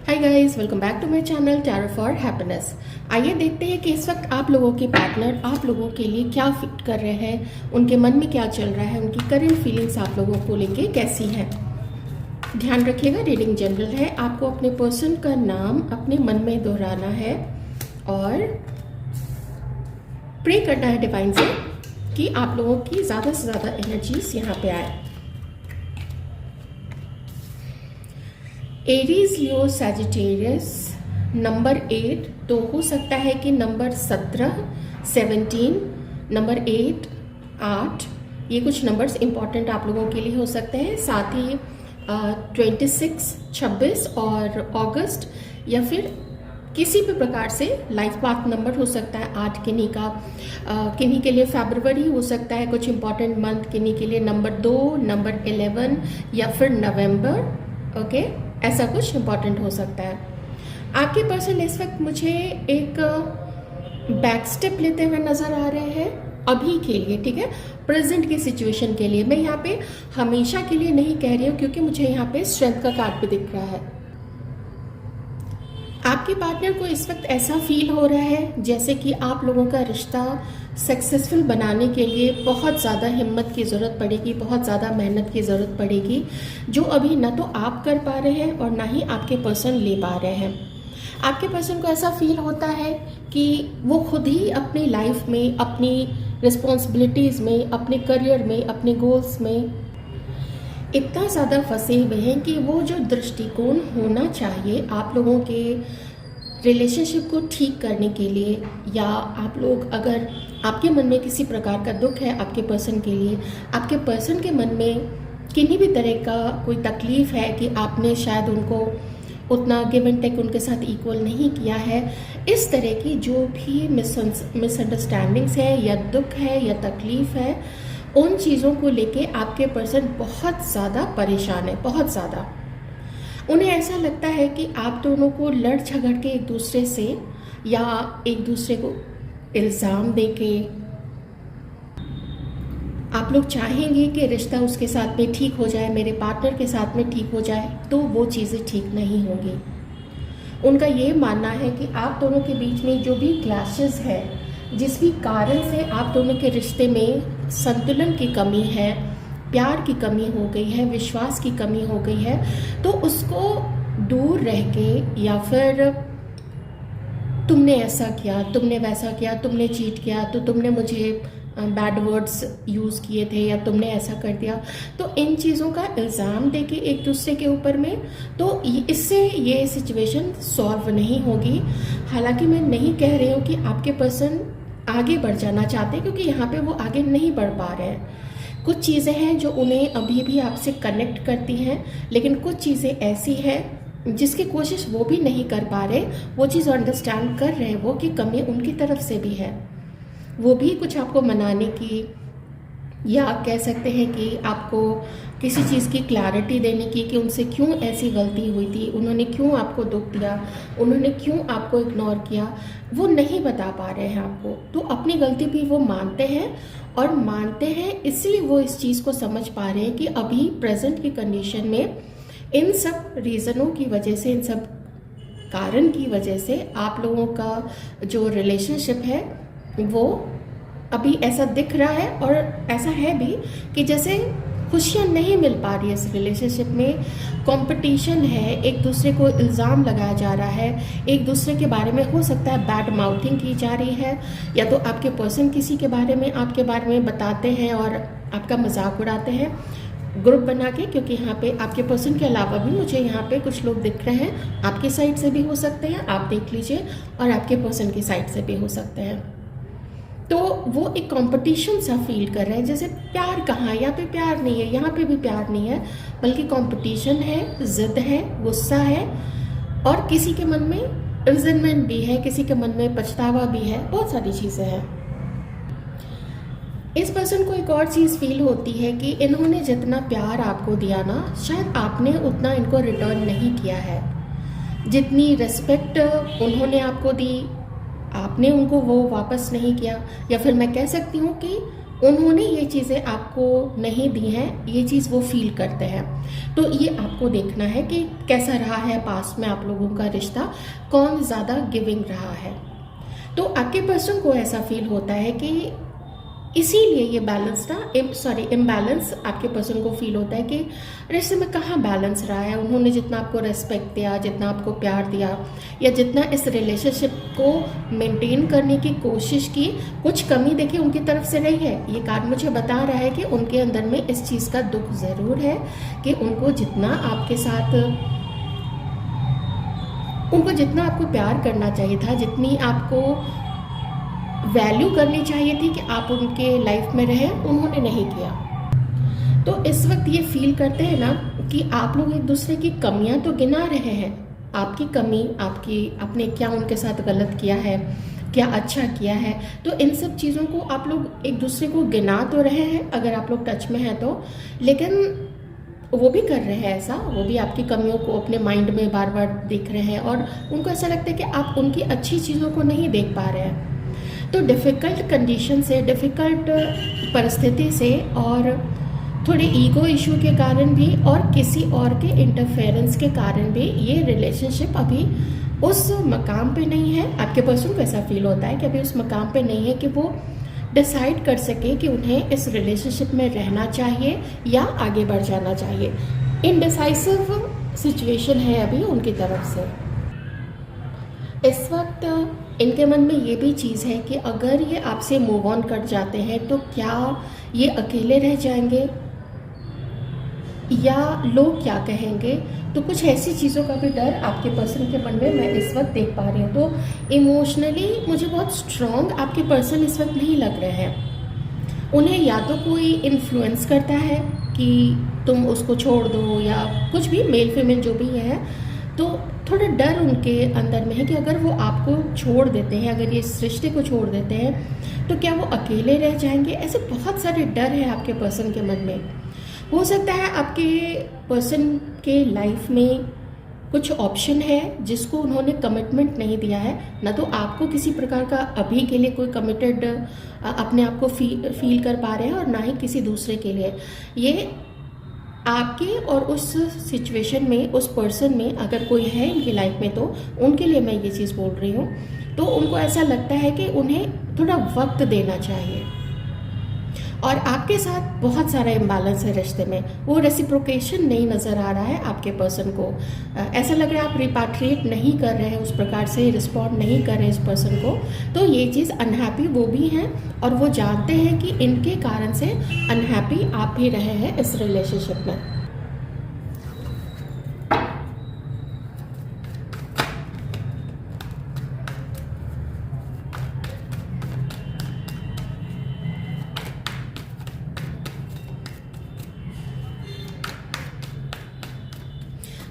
Hi guys, welcome back to my channel tarot for happiness. आइए देखते हैं कि इस वक्त आप लोगों के पार्टनर आप लोगों के लिए क्या फील कर रहे हैं, उनके मन में क्या चल रहा है, उनकी करंट फीलिंग्स आप लोगों को लेके कैसी है। ध्यान रखिएगा, रीडिंग जनरल है। आपको अपने पर्सन का नाम अपने मन में दोहराना है और प्रे करना है डिवाइन से कि आप लोगों की ज़्यादा से ज़्यादा एनर्जीज यहाँ पे आए। एरीज, लियो, सैजिटेरियस, नंबर 8, तो हो सकता है कि नंबर 17, 17, नंबर 8, 8, ये कुछ नंबर्स इंपॉर्टेंट आप लोगों के लिए हो सकते हैं। साथ ही 26, 26 और अगस्त, या फिर किसी भी प्रकार से लाइफ पाथ नंबर हो सकता है 8 किन्हीं का। किन्हीं के लिए फरवरी हो सकता है कुछ इंपॉर्टेंट मंथ, किन्हीं के लिए नंबर 2, नंबर 11 या फिर नवंबर। ओके, ऐसा कुछ इंपॉर्टेंट हो सकता है। आपके पर्सन इस वक्त मुझे एक बैक स्टेप लेते हुए नजर आ रहे हैं अभी के लिए, ठीक है, प्रेजेंट की सिचुएशन के लिए। मैं यहाँ पे हमेशा के लिए नहीं कह रही हूँ, क्योंकि मुझे यहाँ पे स्ट्रेंथ का कार्ड भी दिख रहा है। आपके पार्टनर को इस वक्त ऐसा फील हो रहा है जैसे कि आप लोगों का रिश्ता सक्सेसफुल बनाने के लिए बहुत ज़्यादा हिम्मत की ज़रूरत पड़ेगी, बहुत ज़्यादा मेहनत की ज़रूरत पड़ेगी, जो अभी ना तो आप कर पा रहे हैं और ना ही आपके पर्सन ले पा रहे हैं। आपके पर्सन को ऐसा फील होता है कि वो खुद ही अपनी लाइफ में, अपनी रिस्पॉन्सिबिलिटीज़ में, अपने करियर में, अपने गोल्स में इतना ज़्यादा फंसे हुए हैं कि वो जो दृष्टिकोण होना चाहिए आप लोगों के रिलेशनशिप को ठीक करने के लिए, या आप लोग अगर आपके मन में किसी प्रकार का दुख है आपके पर्सन के लिए, आपके पर्सन के मन में किन्हीं भी तरह का कोई तकलीफ़ है कि आपने शायद उनको उतना गिव एंड टेक उनके साथ इक्वल नहीं किया है, इस तरह की जो भी मिसअंडरस्टैंडिंग्स है या दुख है या तकलीफ़ है, उन चीज़ों को लेके आपके पर्सन बहुत ज़्यादा परेशान है, बहुत ज़्यादा। उन्हें ऐसा लगता है कि आप दोनों को लड़ झगड़ के एक दूसरे से, या एक दूसरे को इल्ज़ाम देके आप लोग चाहेंगे कि रिश्ता उसके साथ में ठीक हो जाए, मेरे पार्टनर के साथ में ठीक हो जाए, तो वो चीज़ें ठीक नहीं होंगी। उनका ये मानना है कि आप दोनों के बीच में जो भी क्लैशेस है, जिस भी कारण से आप दोनों के रिश्ते में संतुलन की कमी है, प्यार की कमी हो गई है, विश्वास की कमी हो गई है, तो उसको दूर रह के, या फिर तुमने ऐसा किया, तुमने वैसा किया, तुमने चीट किया, तो तुमने मुझे बैड वर्ड्स यूज़ किए थे, या तुमने ऐसा कर दिया, तो इन चीज़ों का इल्ज़ाम देके एक दूसरे के ऊपर में, तो इससे ये सिचुएशन सॉल्व नहीं होगी। हालांकि मैं नहीं कह रही हूँ कि आपके पर्सन आगे बढ़ जाना चाहते, क्योंकि यहाँ पे वो आगे नहीं बढ़ पा रहे हैं। कुछ चीज़ें हैं जो उन्हें अभी भी आपसे कनेक्ट करती हैं, लेकिन कुछ चीज़ें ऐसी हैं जिसकी कोशिश वो भी नहीं कर पा रहे। वो चीज़ अंडरस्टैंड कर रहे हैं वो कि कमी उनकी तरफ से भी है, वो भी कुछ आपको मनाने की, या आप कह सकते हैं कि आपको किसी चीज़ की क्लैरिटी देने की कि उनसे क्यों ऐसी गलती हुई थी, उन्होंने क्यों आपको दुख दिया, उन्होंने क्यों आपको इग्नोर किया, वो नहीं बता पा रहे हैं आपको। तो अपनी गलती भी वो मानते हैं, और मानते हैं इसलिए वो इस चीज़ को समझ पा रहे हैं कि अभी प्रेजेंट की कंडीशन में इन सब रीज़नों की वजह से, इन सब कारण की वजह से आप लोगों का जो रिलेशनशिप है वो अभी ऐसा दिख रहा है, और ऐसा है भी कि जैसे खुशियाँ नहीं मिल पा रही है इस रिलेशनशिप में। कंपटीशन है, एक दूसरे को इल्ज़ाम लगाया जा रहा है, एक दूसरे के बारे में हो सकता है बैड माउथिंग की जा रही है, या तो आपके पर्सन किसी के बारे में आपके बारे में बताते हैं और आपका मजाक उड़ाते हैं ग्रुप बना के। क्योंकि यहाँ पे आपके पर्सन के अलावा भी मुझे यहाँ पे कुछ लोग दिख रहे हैं, आपकी साइड से भी हो सकते हैं, आप देख लीजिए, और आपके पर्सन की साइड से भी हो सकते हैं। तो वो एक कंपटीशन सा फील कर रहे हैं, जैसे प्यार कहाँ है, यहाँ पे प्यार नहीं है, यहाँ पे भी प्यार नहीं है, बल्कि कंपटीशन है, जिद है, गुस्सा है, और किसी के मन में रिजनमेंट भी है, किसी के मन में पछतावा भी है, बहुत सारी चीज़ें हैं। इस पर्सन को एक और चीज़ फील होती है कि इन्होंने जितना प्यार आपको दिया ना, शायद आपने उतना इनको रिटर्न नहीं किया है। जितनी रिस्पेक्ट उन्होंने आपको दी, आपने उनको वो वापस नहीं किया, या फिर मैं कह सकती हूँ कि उन्होंने ये चीज़ें आपको नहीं दी हैं, ये चीज़ वो फील करते हैं। तो ये आपको देखना है कि कैसा रहा है पास्ट में आप लोगों का रिश्ता, कौन ज़्यादा गिविंग रहा है। तो आपके पर्सन को ऐसा फील होता है कि इसीलिए ये बैलेंस ना इम्बैलेंस आपके पर्सन को फील होता है कि रिश्ते में कहाँ बैलेंस रहा है। उन्होंने जितना आपको रेस्पेक्ट दिया, जितना आपको प्यार दिया, या जितना इस रिलेशनशिप को मेंटेन करने की कोशिश की, कुछ कमी देखिए उनकी तरफ से रही है। ये कार्ड मुझे बता रहा है कि उनके अंदर में इस चीज़ का दुख ज़रूर है कि उनको जितना आपको प्यार करना चाहिए था, जितनी आपको वैल्यू करनी चाहिए थी कि आप उनके लाइफ में रहें, उन्होंने नहीं किया। तो इस वक्त ये फील करते हैं ना कि आप लोग एक दूसरे की कमियां तो गिना रहे हैं, आपकी कमी, आपने क्या उनके साथ गलत किया है, क्या अच्छा किया है, तो इन सब चीज़ों को आप लोग एक दूसरे को गिना तो रहे हैं अगर आप लोग टच में हैं तो, लेकिन वो भी कर रहे हैं ऐसा, वो भी आपकी कमियों को अपने माइंड में बार बार देख रहे हैं और उनको ऐसा लगता है कि आप उनकी अच्छी चीज़ों को नहीं देख पा रहे हैं। तो डिफ़िकल्ट कंडीशन से, डिफ़िकल्ट परिस्थिति से और थोड़े ईगो इशू के कारण भी और किसी और के इंटरफेरेंस के कारण भी ये रिलेशनशिप अभी उस मकाम पे नहीं है। आपके पर्सन को ऐसा फील होता है कि अभी उस मकाम पे नहीं है कि वो डिसाइड कर सके कि उन्हें इस रिलेशनशिप में रहना चाहिए या आगे बढ़ जाना चाहिए। इनडिसाइसिव सिचुएशन है अभी उनकी तरफ से। इस वक्त इनके मन में ये भी चीज़ है कि अगर ये आपसे मूव ऑन कर जाते हैं तो क्या ये अकेले रह जाएंगे या लोग क्या कहेंगे। तो कुछ ऐसी चीज़ों का भी डर आपके पर्सन के मन में मैं इस वक्त देख पा रही हूँ। तो इमोशनली मुझे बहुत स्ट्रॉन्ग आपके पर्सन इस वक्त नहीं लग रहे हैं। उन्हें या तो कोई इन्फ्लुएंस करता है कि तुम उसको छोड़ दो या कुछ भी, मेल फीमेल जो भी है, तो थोड़ा डर उनके अंदर में है कि अगर वो आपको छोड़ देते हैं, अगर ये सृष्टि को छोड़ देते हैं तो क्या वो अकेले रह जाएंगे। ऐसे बहुत सारे डर हैं आपके पर्सन के मन में। हो सकता है आपके पर्सन के लाइफ में कुछ ऑप्शन है जिसको उन्होंने कमिटमेंट नहीं दिया है, ना तो आपको किसी प्रकार का अभी के लिए कोई कमिटेड अपने आप को फील कर पा रहे हैं और ना ही किसी दूसरे के लिए। ये आपके और उस सिचुएशन में, उस पर्सन में अगर कोई है इनकी लाइफ में तो उनके लिए मैं ये चीज़ बोल रही हूँ। तो उनको ऐसा लगता है कि उन्हें थोड़ा वक्त देना चाहिए और आपके साथ बहुत सारा इम्बैलेंस है रिश्ते में, वो रेसिप्रोकेशन नहीं नज़र आ रहा है आपके पर्सन को। ऐसा लग रहा है आप रिपाट्रिएट नहीं कर रहे हैं, उस प्रकार से रिस्पॉन्ड नहीं कर रहे हैं इस पर्सन को। तो ये चीज़ अनहैप्पी वो भी हैं और वो जानते हैं कि इनके कारण से अनहैप्पी आप भी रहे हैं इस रिलेशनशिप में।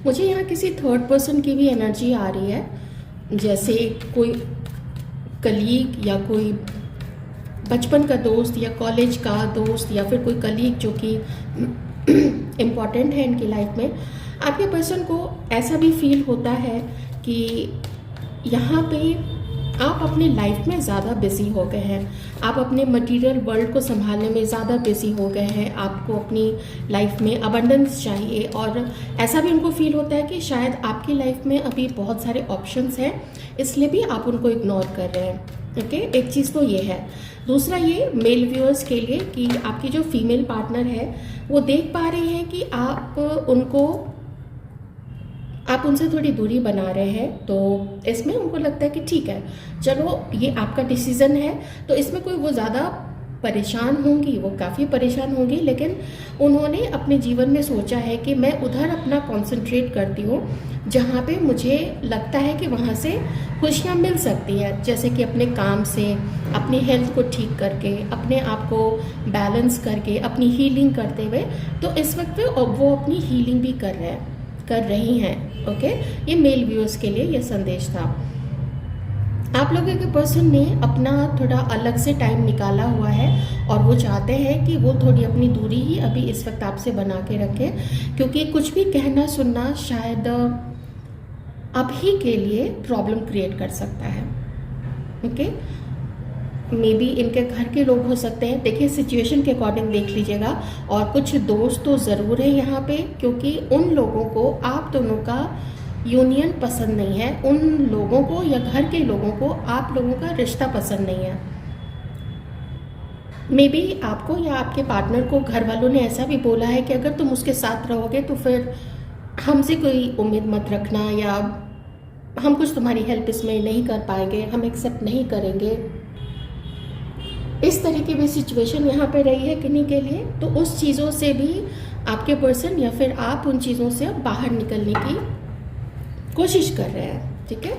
मुझे यहाँ किसी थर्ड पर्सन की भी एनर्जी आ रही है, जैसे कोई कलीग या कोई बचपन का दोस्त या कॉलेज का दोस्त या फिर कोई कलीग जो कि इम्पॉर्टेंट है इनकी लाइफ में। आपके पर्सन को ऐसा भी फील होता है कि यहाँ पे आप अपनी लाइफ में ज़्यादा बिजी हो गए हैं, आप अपने मटेरियल वर्ल्ड को संभालने में ज़्यादा बिजी हो गए हैं, आपको अपनी लाइफ में अबंडेंस चाहिए और ऐसा भी उनको फील होता है कि शायद आपकी लाइफ में अभी बहुत सारे ऑप्शंस हैं, इसलिए भी आप उनको इग्नोर कर रहे हैं। ओके, एक चीज़ तो ये है। दूसरा ये मेल व्यूअर्स के लिए कि आपकी जो फीमेल पार्टनर है वो देख पा रही हैं कि आप उनसे थोड़ी दूरी बना रहे हैं, तो इसमें उनको लगता है कि ठीक है, चलो ये आपका डिसीज़न है। तो इसमें कोई वो ज़्यादा परेशान होंगी, वो काफ़ी परेशान होंगी, लेकिन उन्होंने अपने जीवन में सोचा है कि मैं उधर अपना कंसंट्रेट करती हूँ जहाँ पे मुझे लगता है कि वहाँ से खुशियाँ मिल सकती हैं, जैसे कि अपने काम से, अपनी हेल्थ को ठीक करके, अपने आप को बैलेंस करके, अपनी हीलिंग करते हुए। तो इस वक्त वो अपनी हीलिंग भी कर रही हैं। ओके, ये मेल व्यूअर्स के लिए ये संदेश था। आप लोगों के पर्सन ने अपना थोड़ा अलग से टाइम निकाला हुआ है और वो चाहते हैं कि वो थोड़ी अपनी दूरी ही अभी इस वक्त आपसे बना के रखें, क्योंकि कुछ भी कहना सुनना शायद अभी के लिए प्रॉब्लम क्रिएट कर सकता है। ओके, मे बी इनके घर के लोग हो सकते हैं। देखिए सिचुएशन के अकॉर्डिंग देख लीजिएगा। और कुछ दोस्त तो ज़रूर है यहाँ पे, क्योंकि उन लोगों को आप दोनों का यूनियन पसंद नहीं है, उन लोगों को या घर के लोगों को आप लोगों का रिश्ता पसंद नहीं है। मे बी आपको या आपके पार्टनर को घर वालों ने ऐसा भी बोला है कि अगर तुम उसके साथ रहोगे तो फिर हमसे कोई उम्मीद मत रखना, या हम कुछ तुम्हारी हेल्प इसमें नहीं कर पाएंगे, हम एक्सेप्ट नहीं करेंगे। इस तरह की भी सिचुएशन यहाँ पे रही है किन्हीं के लिए। तो उस चीज़ों से भी आपके पर्सन या फिर आप उन चीज़ों से बाहर निकलने की कोशिश कर रहे हैं। ठीक है,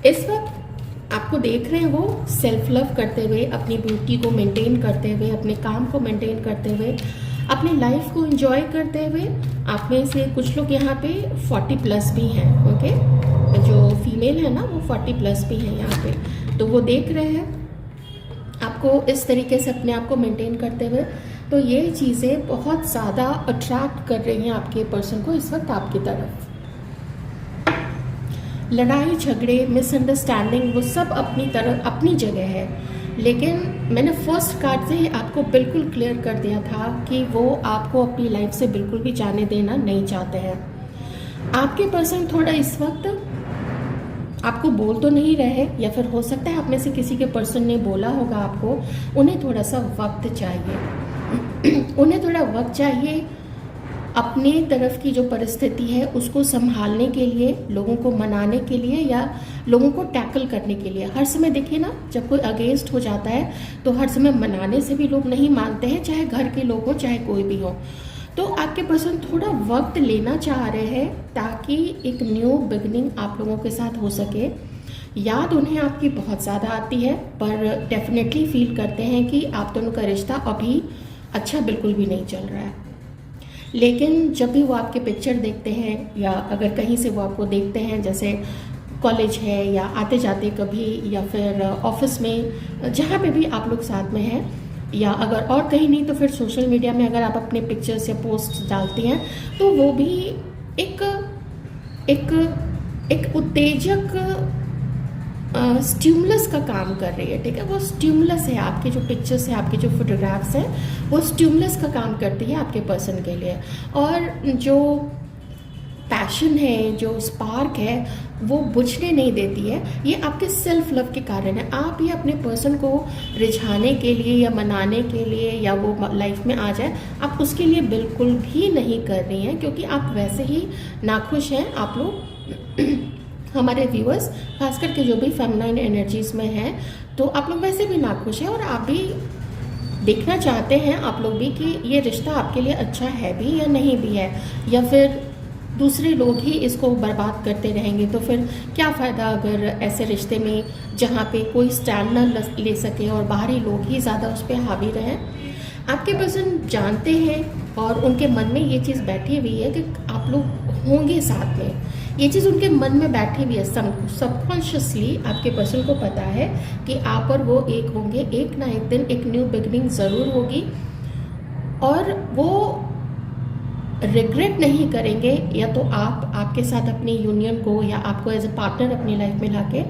इस वक्त आपको देख रहे हैं वो सेल्फ लव करते हुए, अपनी ब्यूटी को मेंटेन करते हुए, अपने काम को मेंटेन करते हुए, अपनी लाइफ को एंजॉय करते हुए। आप में से कुछ लोग यहाँ पे 40 प्लस भी हैं। ओके, जो फीमेल है ना वो 40 प्लस भी हैं यहाँ पे, तो वो देख रहे हैं आपको इस तरीके से अपने आप को मेंटेन करते हुए। तो ये चीज़ें बहुत ज़्यादा अट्रैक्ट कर रही हैं आपके पर्सन को इस वक्त आपकी तरफ। लड़ाई झगड़े, मिसअंडरस्टैंडिंग, वो सब अपनी तरफ अपनी जगह है, लेकिन मैंने फर्स्ट कार्ड से ही आपको बिल्कुल क्लियर कर दिया था कि वो आपको अपनी लाइफ से बिल्कुल भी जाने देना नहीं चाहते हैं। आपके पर्सन थोड़ा इस वक्त आपको बोल तो नहीं रहे, या फिर हो सकता है आप में से किसी के पर्सन ने बोला होगा आपको, उन्हें थोड़ा सा वक्त चाहिए। उन्हें थोड़ा वक्त चाहिए अपनी तरफ की जो परिस्थिति है उसको संभालने के लिए, लोगों को मनाने के लिए, या लोगों को टैकल करने के लिए। हर समय देखिए ना, जब कोई अगेंस्ट हो जाता है तो हर समय मनाने से भी लोग नहीं मानते हैं, चाहे घर के लोग हो चाहे कोई भी हो। तो आपके पर्सन थोड़ा वक्त लेना चाह रहे हैं ताकि एक न्यू बिगनिंग आप लोगों के साथ हो सके। याद उन्हें आपकी बहुत ज़्यादा आती है, पर डेफिनेटली फील करते हैं कि आप दोनों का रिश्ता अभी अच्छा बिल्कुल भी नहीं चल रहा है। लेकिन जब भी वो आपके पिक्चर देखते हैं, या अगर कहीं से वो आपको देखते हैं, जैसे कॉलेज है या आते जाते कभी, या फिर ऑफिस में, जहाँ पे भी आप लोग साथ में हैं, या अगर और कहीं नहीं तो फिर सोशल मीडिया में अगर आप अपने पिक्चर्स या पोस्ट डालती हैं, तो वो भी एक एक एक उत्तेजक स्टिमुलस का काम कर रही है। ठीक है, वो स्टिमुलस है, आपके जो पिक्चर्स है, आपके जो फोटोग्राफ्स हैं, वो स्टिमुलस का काम करती है आपके पर्सन के लिए। और जो पैशन है, जो स्पार्क है, वो बुझने नहीं देती है। ये आपके सेल्फ लव के कारण है। आप ये अपने पर्सन को रिझाने के लिए या मनाने के लिए, या वो लाइफ में आ जाए, आप उसके लिए बिल्कुल भी नहीं कर रही हैं, क्योंकि आप वैसे ही नाखुश हैं। आप लोग हमारे व्यूअर्स खास करके जो भी फेमिनाइन एनर्जीज में हैं, तो आप लोग वैसे भी नाखुश हैं, और आप भी देखना चाहते हैं आप लोग भी कि ये रिश्ता आपके लिए अच्छा है भी या नहीं भी है, या फिर दूसरे लोग ही इसको बर्बाद करते रहेंगे। तो फिर क्या फ़ायदा अगर ऐसे रिश्ते में जहाँ पे कोई स्टैंड न ले सके और बाहरी लोग ही ज़्यादा उस पर हावी रहें। आपके पर्सन जानते हैं और उनके मन में ये चीज़ बैठी हुई है कि आप लोग होंगे साथ में। ये चीज़ उनके मन में बैठी हुई है, सबकॉन्शियसली आपके पर्सन को पता है कि आप और वो एक होंगे, एक ना एक दिन एक न्यू बिगनिंग ज़रूर होगी, और वो रिग्रेट नहीं करेंगे, या तो आप आपके साथ अपनी यूनियन को या आपको एज ए पार्टनर अपनी लाइफ में लाके।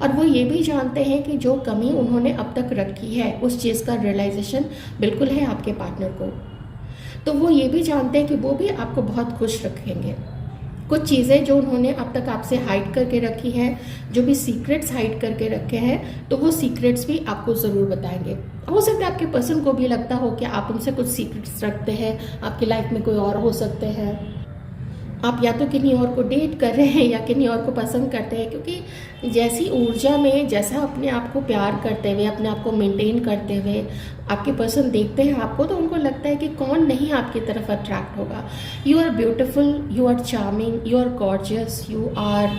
और वो ये भी जानते हैं कि जो कमी उन्होंने अब तक रखी है उस चीज़ का रियलाइजेशन बिल्कुल है आपके पार्टनर को। तो वो ये भी जानते हैं कि वो भी आपको बहुत खुश रखेंगे। कुछ चीज़ें जो उन्होंने अब तक आपसे हाइड करके रखी हैं, जो भी सीक्रेट्स हाइड करके रखे हैं, तो वो सीक्रेट्स भी आपको ज़रूर बताएंगे। हो सकता है आपके पर्सन को भी लगता हो कि आप उनसे कुछ सीक्रेट्स रखते हैं, आपकी लाइफ में कोई और हो सकते हैं, आप या तो किन्हीं और को डेट कर रहे हैं या किन्हीं और को पसंद करते हैं। क्योंकि जैसी ऊर्जा में, जैसा अपने आप को प्यार करते हुए, अपने आप को मेंटेन करते हुए आपके पर्सन देखते हैं आपको, तो उनको लगता है कि कौन नहीं आपकी तरफ अट्रैक्ट होगा। You are beautiful, you are charming, you are gorgeous, you are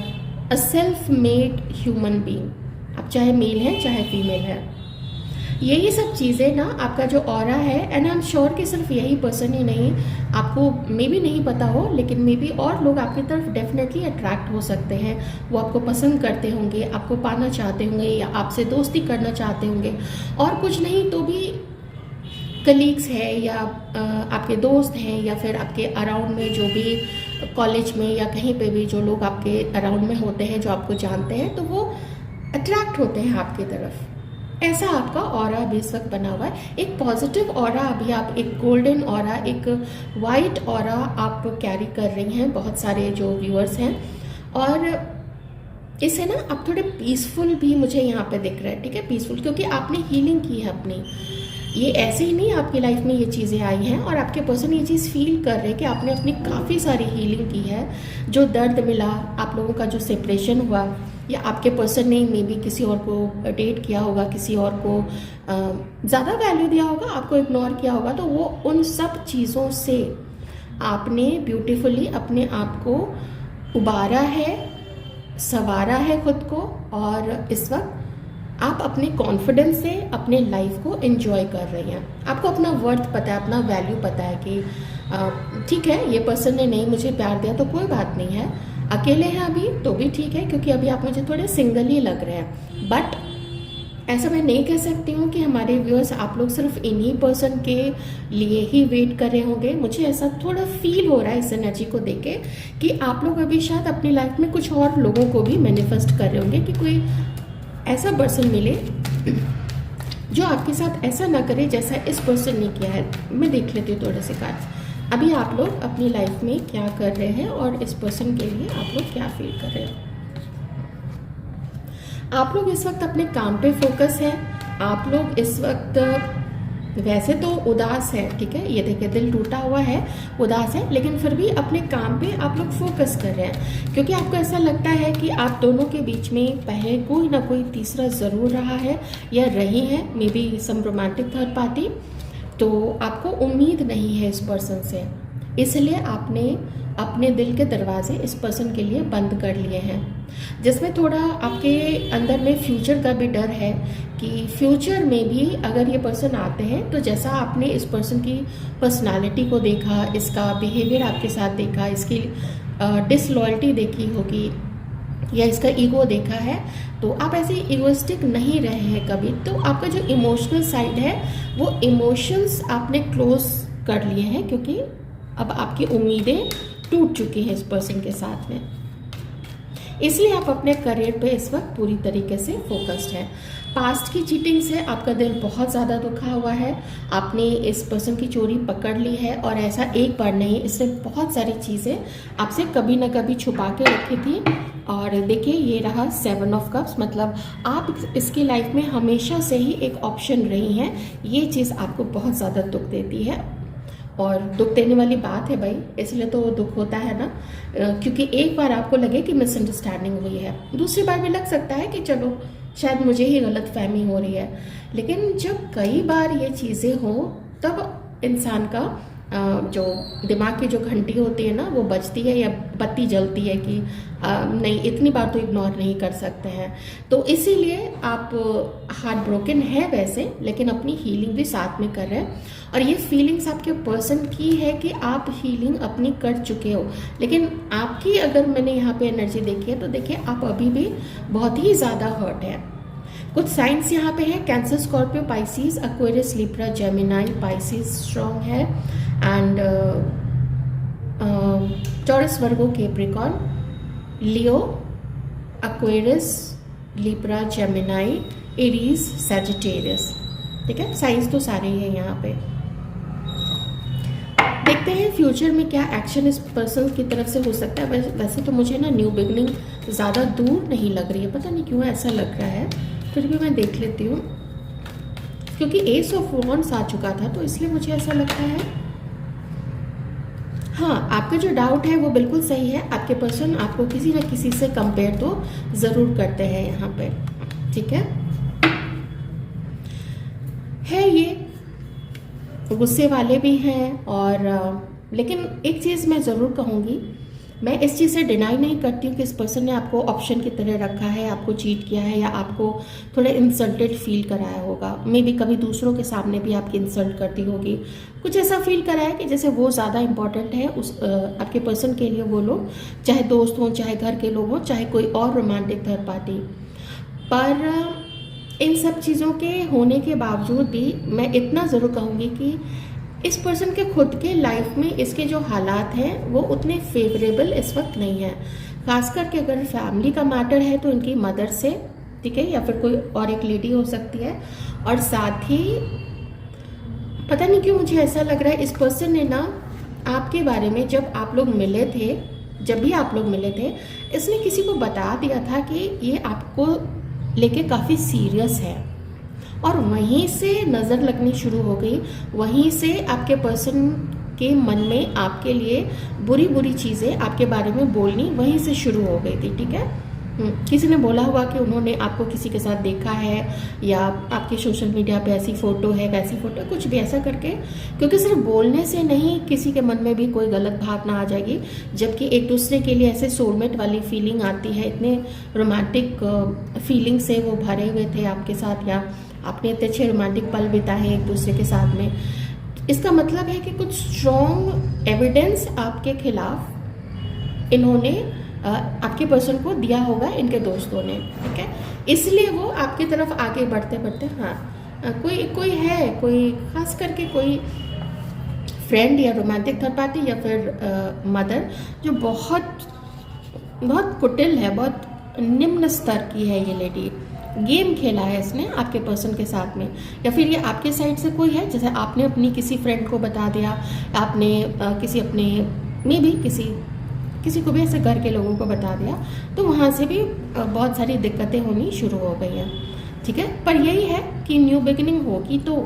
a self made human being. आप चाहे मेल हैं चाहे फीमेल हैं, यही सब चीज़ें ना आपका जो ऑरा है, एंड आई एम श्योर कि सिर्फ यही पर्सन ही नहीं, आपको मे बी नहीं पता हो, लेकिन मे बी और लोग आपकी तरफ डेफिनेटली अट्रैक्ट हो सकते हैं। वो आपको पसंद करते होंगे, आपको पाना चाहते होंगे, या आपसे दोस्ती करना चाहते होंगे, और कुछ नहीं तो भी कलीग्स है, या आपके दोस्त हैं, या फिर आपके अराउंड में जो भी कॉलेज में या कहीं पे भी जो लोग आपके अराउंड में होते हैं, जो आपको जानते हैं, तो वो अट्रैक्ट होते हैं आपकी तरफ। ऐसा आपका ऑरा अभी इस वक्त बना हुआ है, एक पॉजिटिव ऑरा। अभी आप एक गोल्डन ऑरा, एक वाइट ऑरा आप कैरी कर रही हैं, बहुत सारे जो व्यूअर्स हैं। और इसे ना आप थोड़े पीसफुल भी मुझे यहाँ पे दिख रहा है, ठीक है, पीसफुल, क्योंकि आपने हीलिंग की है अपनी। ये ऐसे ही नहीं आपकी लाइफ में ये चीज़ें आई हैं और आपके पर्सन ये चीज़ फील कर रहे हैं कि आपने अपनी काफ़ी सारी हीलिंग की है। जो दर्द मिला, आप लोगों का जो सेपरेशन हुआ, या आपके पर्सन ने मे बी किसी और को डेट किया होगा, किसी और को ज़्यादा वैल्यू दिया होगा, आपको इग्नोर किया होगा, तो वो उन सब चीज़ों से आपने ब्यूटीफुली अपने आप को उबारा है, संवारा है खुद को। और इस वक्त आप अपने कॉन्फिडेंस से अपने लाइफ को एंजॉय कर रही हैं। आपको अपना वर्थ पता है, अपना वैल्यू पता है कि ठीक है, ये पर्सन ने नहीं मुझे प्यार दिया तो कोई बात नहीं है, अकेले हैं अभी तो भी ठीक है, क्योंकि अभी आप मुझे थोड़े सिंगल ही लग रहे हैं। बट ऐसा मैं नहीं कह सकती हूँ कि हमारे व्यूअर्स आप लोग सिर्फ इन्हीं पर्सन के लिए ही वेट कर रहे होंगे। मुझे ऐसा थोड़ा फील हो रहा है इस एनर्जी को देख के कि आप लोग अभी शायद अपनी लाइफ में कुछ और लोगों को भी मैनिफेस्ट कर रहे होंगे कि कोई ऐसा पर्सन मिले जो आपके साथ ऐसा ना करे जैसा इस पर्सन ने किया है। मैं देख लेती हूँ थोड़े से कार्ड्स। अभी आप लोग अपनी लाइफ में क्या कर रहे हैं और इस पर्सन के लिए आप लोग क्या फील कर रहे हैं। आप लोग इस वक्त अपने काम पे फोकस है। आप लोग इस वक्त वैसे तो उदास है, ठीक है, ये देखिए दिल टूटा हुआ है, उदास है, लेकिन फिर भी अपने काम पे आप लोग फोकस कर रहे हैं, क्योंकि आपको ऐसा लगता है कि आप दोनों के बीच में पहले कोई ना कोई तीसरा ज़रूर रहा है या रही है, maybe some romantic third party. तो आपको उम्मीद नहीं है इस पर्सन से, इसलिए आपने अपने दिल के दरवाजे इस पर्सन के लिए बंद कर लिए हैं, जिसमें थोड़ा आपके अंदर में फ्यूचर का भी डर है कि फ्यूचर में भी अगर ये पर्सन आते हैं तो जैसा आपने इस पर्सन की पर्सनालिटी को देखा, इसका बिहेवियर आपके साथ देखा, इसकी डिसलॉयल्टी देखी होगी या इसका ईगो देखा है, तो आप ऐसे इगोइस्टिक नहीं रहे हैं कभी। तो आपका जो इमोशनल साइड है वो इमोशंस आपने क्लोज कर लिए हैं, क्योंकि अब आपकी उम्मीदें टूट चुकी हैं इस पर्सन के साथ में। इसलिए आप अपने करियर पे इस वक्त पूरी तरीके से फोकस्ड हैं। पास्ट की चीटिंग से आपका दिल बहुत ज़्यादा दुखा हुआ है। आपने इस पर्सन की चोरी पकड़ ली है, और ऐसा एक बार नहीं, इसने बहुत सारी चीज़ें आपसे कभी ना कभी छुपा के रखी थी। और देखिए ये रहा 7 ऑफ कप्स, मतलब आप इसकी लाइफ में हमेशा से ही एक ऑप्शन रही हैं। ये चीज़ आपको बहुत ज़्यादा दुख देती है, और दुख देने वाली बात है भाई, इसलिए तो दुख होता है ना, क्योंकि एक बार आपको लगे कि मिसअंडरस्टैंडिंग हुई है, दूसरी बार भी लग सकता है कि चलो शायद मुझे ही गलत फहमी हो रही है। लेकिन जब कई बार ये चीज़ें हों तब इंसान का जो दिमाग की जो घंटी होती है ना वो बजती है, या बत्ती जलती है कि नहीं, इतनी बार तो इग्नोर नहीं कर सकते हैं। तो इसीलिए आप हार्ट ब्रोकन है वैसे, लेकिन अपनी हीलिंग भी साथ में कर रहे हैं। और ये फीलिंग्स आपके पर्सन की है कि आप हीलिंग अपनी कर चुके हो, लेकिन आपकी अगर मैंने यहाँ पे एनर्जी देखी है तो देखिए आप अभी भी बहुत ही ज़्यादा हर्ट है। कुछ साइंस यहाँ पे है, Cancer, Scorpio, Pisces, Aquarius, Libra, Gemini, Pisces strong है, and Taurus, Virgo, Capricorn, Leo, Aquarius, Libra, Gemini, Aries, Sagittarius. ठीक है, साइंस तो सारे ही हैं यहाँ पे। देखते हैं फ्यूचर में क्या एक्शन इस पर्सन की तरफ से हो सकता है। वैसे तो मुझे ना न्यू बिगनिंग ज़्यादा दूर नहीं लग रही है, पता नहीं क्यों ऐसा लग रहा है, फिर भी मैं देख लेती हूँ, क्योंकि एस ऑफ वॉन्ड्स आ चुका था तो इसलिए मुझे ऐसा लगता है। हाँ, आपका जो डाउट है वो बिल्कुल सही है। आपके पर्सन आपको किसी न किसी से कंपेयर तो ज़रूर करते हैं यहाँ पे, ठीक है ये गुस्से वाले भी हैं। और लेकिन एक चीज़ मैं ज़रूर कहूँगी, मैं इस चीज़ से डिनाई नहीं करती हूँ कि इस पर्सन ने आपको ऑप्शन की तरह रखा है, आपको चीट किया है, या आपको थोड़ा इंसल्टेड फील कराया होगा। मे बी कभी दूसरों के सामने भी आपकी इंसल्ट करती होगी, कुछ ऐसा फील कराया कि जैसे वो ज़्यादा इम्पॉर्टेंट है उस आपके पर्सन के लिए, वो लोग चाहे दोस्त हों, चाहे घर के लोग हों, चाहे कोई और रोमांटिक थर्ड पार्टी। पर इन सब चीज़ों के होने के बावजूद भी मैं इतना ज़रूर कहूँगी कि इस पर्सन के खुद के लाइफ में इसके जो हालात हैं वो उतने फेवरेबल इस वक्त नहीं है। खास करके अगर फैमिली का मैटर है तो इनकी मदर से, ठीक है, या फिर कोई और एक लेडी हो सकती है। और साथ ही पता नहीं क्यों मुझे ऐसा लग रहा है इस पर्सन ने ना आपके बारे में जब भी आप लोग मिले थे, इसने किसी को बता दिया था कि ये आपको लेके काफ़ी सीरियस है, और वहीं से नज़र लगनी शुरू हो गई, वहीं से आपके पर्सन के मन में आपके लिए बुरी बुरी चीज़ें आपके बारे में बोलनी वहीं से शुरू हो गई थी, ठीक है। किसी ने बोला हुआ कि उन्होंने आपको किसी के साथ देखा है, या आपके सोशल मीडिया पे ऐसी फ़ोटो है वैसी फ़ोटो, कुछ भी ऐसा करके, क्योंकि सिर्फ बोलने से नहीं किसी के मन में भी कोई गलत भावना आ जाएगी, जबकि एक दूसरे के लिए ऐसे सोलमेट वाली फीलिंग आती है, इतने रोमांटिक फीलिंग से वो भरे हुए थे आपके साथ, या आपने इतने अच्छे रोमांटिक पल बिताए एक दूसरे के साथ में। इसका मतलब है कि कुछ स्ट्रॉन्ग एविडेंस आपके खिलाफ इन्होंने आपके पर्सन को दिया होगा, इनके दोस्तों ने, ठीक है। इसलिए वो आपकी तरफ आगे बढ़ते बढ़ते, हाँ कोई है, कोई खास करके कोई फ्रेंड या रोमांटिक थर्ड पार्टी या फिर मदर, जो बहुत बहुत कुटिल है, बहुत निम्न स्तर की है ये लेडी। गेम खेला है इसने आपके पर्सन के साथ में, या फिर ये आपके साइड से कोई है, जैसे आपने अपनी किसी फ्रेंड को बता दिया, आपने किसी अपने में भी किसी को भी ऐसे घर के लोगों को बता दिया, तो वहाँ से भी बहुत सारी दिक्कतें होनी शुरू हो गई हैं, ठीक है। पर यही है कि न्यू बिगिनिंग होगी तो,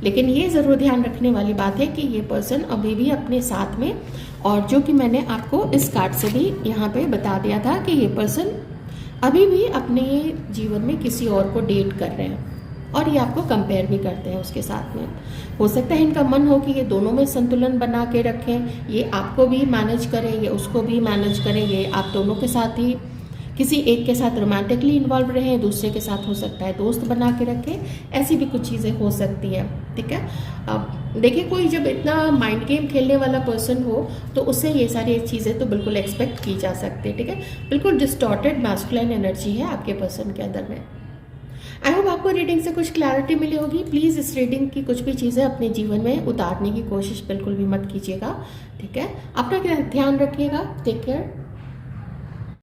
लेकिन ये ज़रूर ध्यान रखने वाली बात है कि ये पर्सन अभी भी अपने साथ में, और जो कि मैंने आपको इस कार्ड से भी यहाँ पे बता दिया था कि ये पर्सन अभी भी अपने जीवन में किसी और को डेट कर रहे हैं, और ये आपको कंपेयर भी करते हैं उसके साथ में। हो सकता है इनका मन हो कि ये दोनों में संतुलन बना के रखें, ये आपको भी मैनेज करें, ये उसको भी मैनेज करें, ये आप दोनों के साथ ही किसी एक के साथ रोमांटिकली इन्वॉल्व रहें, दूसरे के साथ हो सकता है दोस्त बना के रखें, ऐसी भी कुछ चीज़ें हो सकती हैं, ठीक है। अब देखिए, कोई जब इतना माइंड गेम खेलने वाला पर्सन हो तो उससे ये सारी चीज़ें तो बिल्कुल एक्सपेक्ट की जा सकती है, ठीक है। बिल्कुल डिस्टॉर्टेड मैस्कुलिन एनर्जी है आपके पर्सन के अंदर में। आई होप आपको रीडिंग से कुछ क्लैरिटी मिली होगी। प्लीज़ इस रीडिंग की कुछ भी चीज़ें अपने जीवन में उतारने की कोशिश बिल्कुल भी मत कीजिएगा, ठीक है। अपना ध्यान रखिएगा। Take care.